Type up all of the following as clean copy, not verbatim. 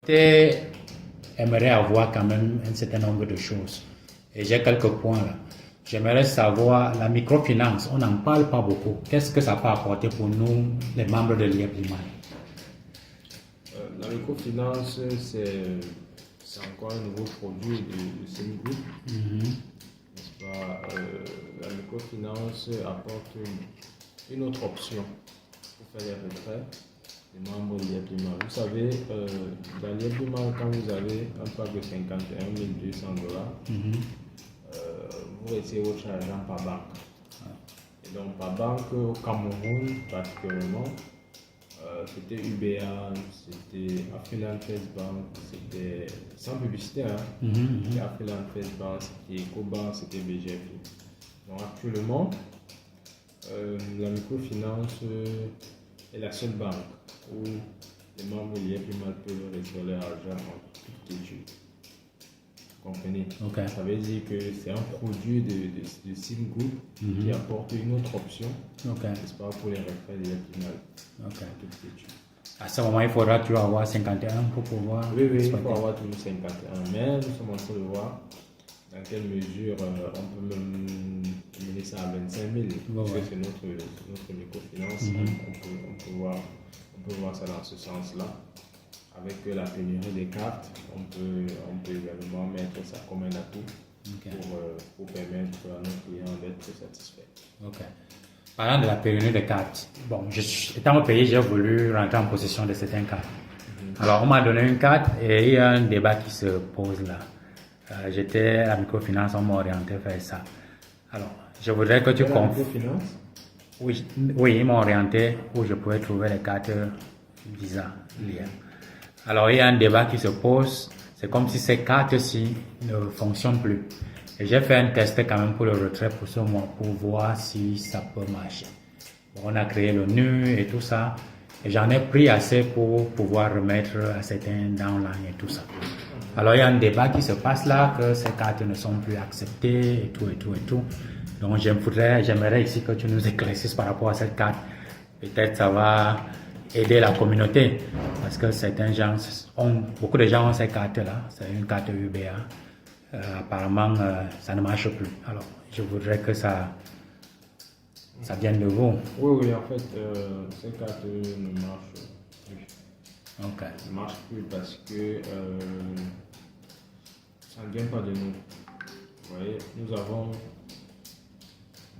Aimerait avoir quand même un certain nombre de choses. Et j'ai quelques points là. J'aimerais savoir, la microfinance, on n'en parle pas beaucoup. Qu'est-ce que ça peut apporter pour nous, les membres de l'IEP Liman? La microfinance, c'est encore un nouveau produit de Cengroup. N'est-ce pas? La microfinance apporte une autre option pour faire les retraits des membres de l'IEP Liman. Vous savez, dans l'IEP Liman, quand vous avez un pack de 51 200 $, vous recevez votre argent par banque. Et donc, par banque, au Cameroun, particulièrement, c'était UBA, c'était Afriland First Bank, c'était sans publicité, hein. C'était Afriland First Bank, c'était EcoBank, c'était BGFI. Donc, actuellement, la microfinance est la seule banque où les membres de l'IEP Liman peuvent recevoir leur argent en toute quiétude. Comprenez? Okay. Ça veut dire que c'est un produit de Cengroup qui apporte une autre option, n'est-ce pas, pour les retraits de l'IEP Liman. À ce moment, il faudra toujours avoir 51 pour pouvoir. Oui, il faut avoir toujours 51. Mais nous sommes en train de voir dans quelle mesure on peut même mener ça à 25 000. Parce que c'est notre microfinance. On peut voir ça dans ce sens-là. Avec la pénurie des cartes, on peut également mettre ça comme un atout pour permettre à nos clients d'être satisfaits. Parlant de la pénurie des cartes, bon, étant au pays, j'ai voulu rentrer en possession de certaines cartes. Alors, on m'a donné une carte et il y a un débat qui se pose là. J'étais à la microfinance, on m'a orienté vers ça. Alors, je voudrais que tu confirmes. Oui, ils m'ont orienté où je pouvais trouver les cartes Visa liées. Alors, il y a un débat qui se pose. C'est comme si ces cartes-ci ne fonctionnent plus. Et j'ai fait un test quand même pour le retrait pour ce mois, pour voir si ça peut marcher. Bon, on a créé le NU et tout ça. Et j'en ai pris assez pour pouvoir remettre à certains downline et tout ça. Alors, il y a un débat qui se passe là, que ces cartes ne sont plus acceptées et tout. Donc, j'aimerais ici que tu nous éclaircisses par rapport à cette carte. Peut-être ça va aider la communauté. Parce que beaucoup de gens ont ces cartes-là. C'est une carte UBA. Apparemment, ça ne marche plus. Alors, je voudrais que ça vienne de vous. Oui, en fait, ces cartes ne marchent plus. Ne marchent plus parce que ça ne vient pas de nous. Vous voyez, nous avons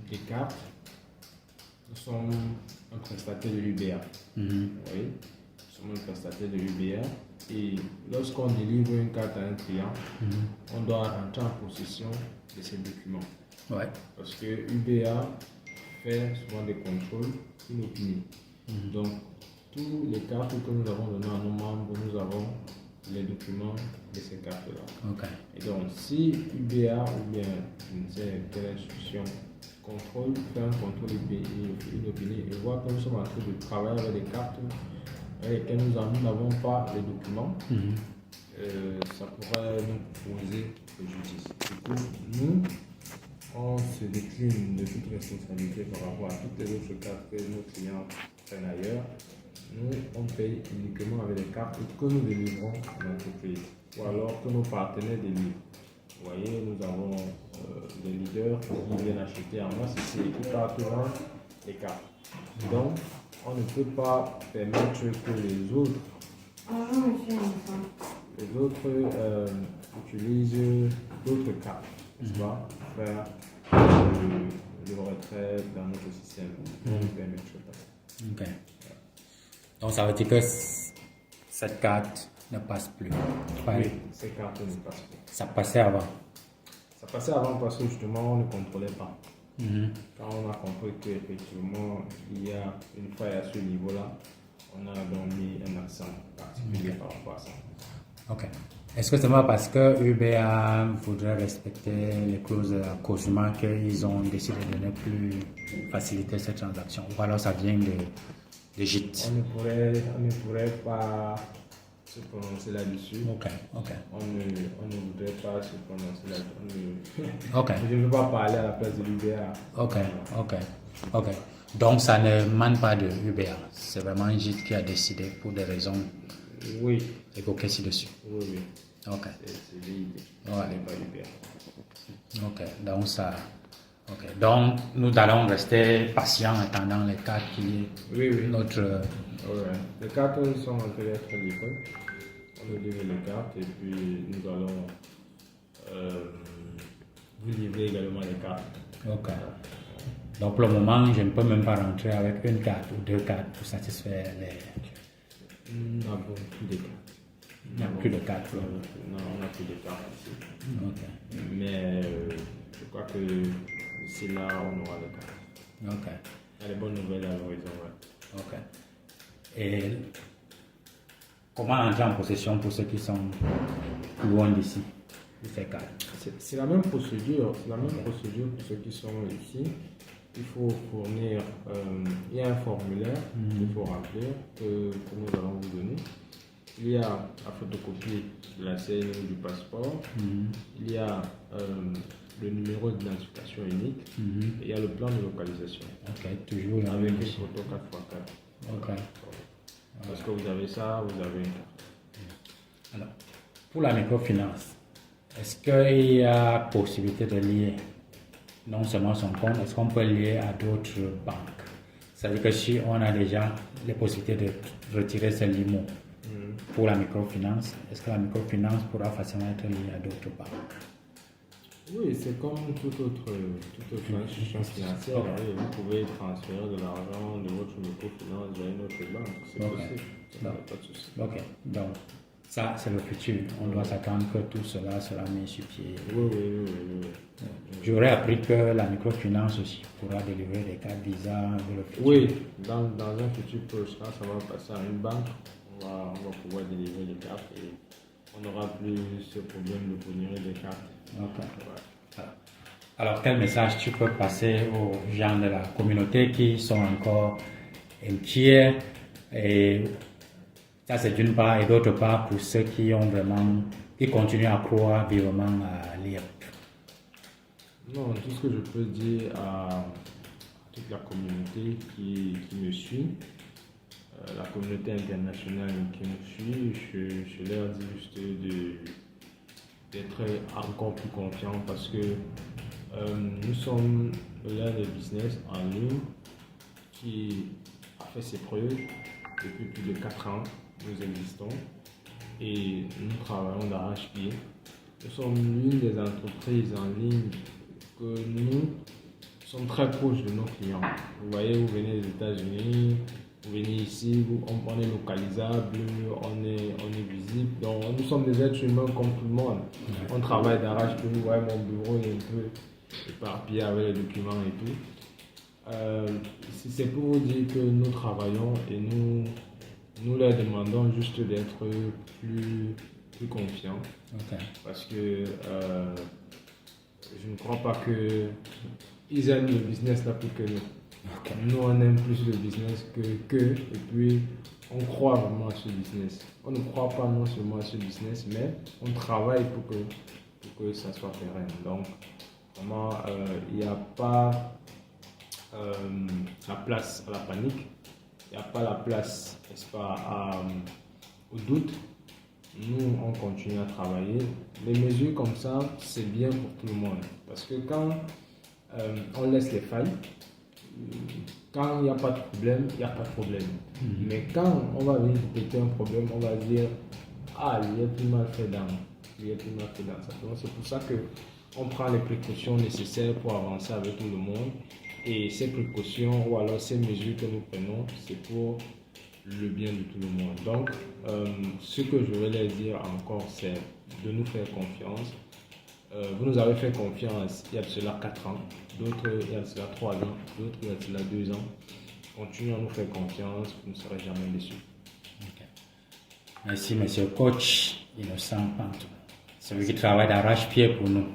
des cartes. Nous sommes un prestataire de l'UBA. Vous voyez, nous sommes un prestataire de l'UBA. Et lorsqu'on délivre une carte à un client, on doit rentrer en possession de ces documents. Parce que UBA fait souvent des contrôles inopinés. Donc, tous les cartes que nous avons données à nos membres, nous avons les documents de ces cartes-là. Et donc, si UBA ou bien je ne sais quelle institution fait un contrôle inopiné et voit que nous sommes en train de travailler avec des cartes avec lesquelles nous n'avons pas les documents, ça pourrait nous poser préjudice. Du coup, nous, on se décline de toute responsabilité par rapport à toutes les autres cartes que nos clients prennent ailleurs. Nous, on paye uniquement avec les cartes que nous délivrons à l'entreprise ou alors que nos partenaires délivrent. Vous voyez, nous avons des leaders qui viennent acheter en masse ici et qui partent vendre les cartes. Donc, on ne peut pas permettre que les autres utilisent d'autres cartes, n'est-ce pas, pour faire le retrait dans notre système. On ne permettrait pas. Donc, ça veut dire que cette carte ne passe plus. Oui, ces cartes ne passent plus. Ça passait avant. Ça passait avant parce que justement, on ne contrôlait pas. Quand on a compris qu'effectivement, il y a une faille à ce niveau-là, on a donc mis un accent particulier par rapport à ça. Est-ce que c'est moi parce que UBA voudrait respecter les clauses de COSUMA qu'ils ont décidé de ne plus faciliter cette transaction? Ou alors ça vient de GIT? On ne pourrait pas se prononcer là-dessus. On ne voudrait pas se prononcer là-dessus. Je ne veux pas parler à la place de l'UBA. Donc ça ne manque pas de UBA. C'est vraiment GIT qui a décidé pour des raisons Oui. C'est coquet ci-dessus. Oui, oui. Ok. C'est VIB. Ouais. Ce n'est pas UBA. Ok, donc ça. Ok, donc nous allons rester patients en attendant les cartes qui Oui, oui. notre. Ouais. Les cartes sont en train d'être livrées. On nous livre les cartes et puis nous allons vous livrer également les cartes. Ok. Donc pour le moment, je ne peux même pas rentrer avec une carte ou deux cartes pour satisfaire les. Nous n'avons plus de cartes. Il n'y a plus de cartes. Non, on n'a plus de cartes ici. Ok. Mais je crois que d'ici là, on aura les cartes. Ok. Il y a des bonnes nouvelles à l'horizon, ouais. Ok. Et comment entrer en possession pour ceux qui sont loin d'ici de ces cartes? C'est la même procédure. C'est la même procédure pour ceux qui sont ici. Il faut fournir, il y a un formulaire qu'il faut remplir que nous allons vous donner. Il y a la photocopie de la CNE du passeport. Il y a le numéro d'identification unique. Et il y a le plan de localisation. Ok, toujours la avec même une chose. photo 4x4. Ok. Parce que vous avez ça, vous avez une carte. Alors, pour la microfinance, est-ce qu'il y a possibilité de lier non seulement son compte, est-ce qu'on peut lier à d'autres banques? C'est-à-dire que si on a déjà les possibilités de retirer ces limos pour la microfinance, est-ce que la microfinance pourra facilement être liée à d'autres banques? Oui, c'est comme toute autre institution financière. Oui, vous pouvez transférer de l'argent de votre microfinance vers une autre banque. C'est possible. Ça n'a pas de souci. Ok, donc ça c'est le futur. On doit s'attendre que tout cela sera mis sur pied. Oui. J'aurais appris que la microfinance aussi pourra délivrer des cartes Visa dans le futur. Oui, dans un futur proche, quand ça va passer à une banque, on va pouvoir délivrer les cartes et on n'aura plus ce problème de fournir des cartes. Ok. Ouais. Alors, quel message tu peux passer aux gens de la communauté qui sont encore inquiets? Et ça, c'est d'une part, et d'autre part, pour ceux qui continuent à croire vivement à l'IEP. Non, tout ce que je peux dire à toute la communauté qui me suit, la communauté internationale qui me suit, je leur dis juste d'être encore plus confiants parce que nous sommes l'un des business en ligne qui a fait ses preuves depuis plus de 4 ans. Nous existons et nous travaillons d'arrache-pied. Nous sommes l'une des entreprises en ligne que nous sommes très proches de nos clients. Vous voyez, vous venez des États-Unis, vous venez ici, on est localisable, on est visible. Donc, nous sommes des êtres humains comme tout le monde. On travaille d'arrache-pied. Vous voyez, mon bureau est un peu éparpillé avec les documents et tout. C'est pour vous dire que nous travaillons et nous leur demandons juste d'être plus confiants. Okay. Parce que je ne crois pas qu'ils aiment le business là plus que nous. Okay. Nous, on aime plus le business que et puis on croit vraiment à ce business. On ne croit pas non seulement à ce business, mais on travaille pour que ça soit pérenne. Donc, vraiment, il n'y a pas la place à la panique, il n'y a pas la place, n'est-ce pas, au doute. Nous, on continue à travailler. Les mesures comme ça, c'est bien pour tout le monde. Parce que quand on laisse les failles, quand il n'y a pas de problème, il n'y a pas de problème. Mais quand on va venir détecter un problème, on va dire ah, il est plus mal fait dans. C'est pour ça qu'on prend les précautions nécessaires pour avancer avec tout le monde. Et ces précautions ou alors ces mesures que nous prenons, c'est pour le bien de tout le monde. Donc, ce que je vais leur dire encore, c'est de nous faire confiance. Vous nous avez fait confiance il y a de cela 4 ans, d'autres il y a de cela 3 ans, d'autres il y a de cela 2 ans. Continuez à nous faire confiance, vous ne serez jamais déçus. Okay. Merci, monsieur coach Innocent Pantou. Celui qui travaille d'arrache-pied pour nous.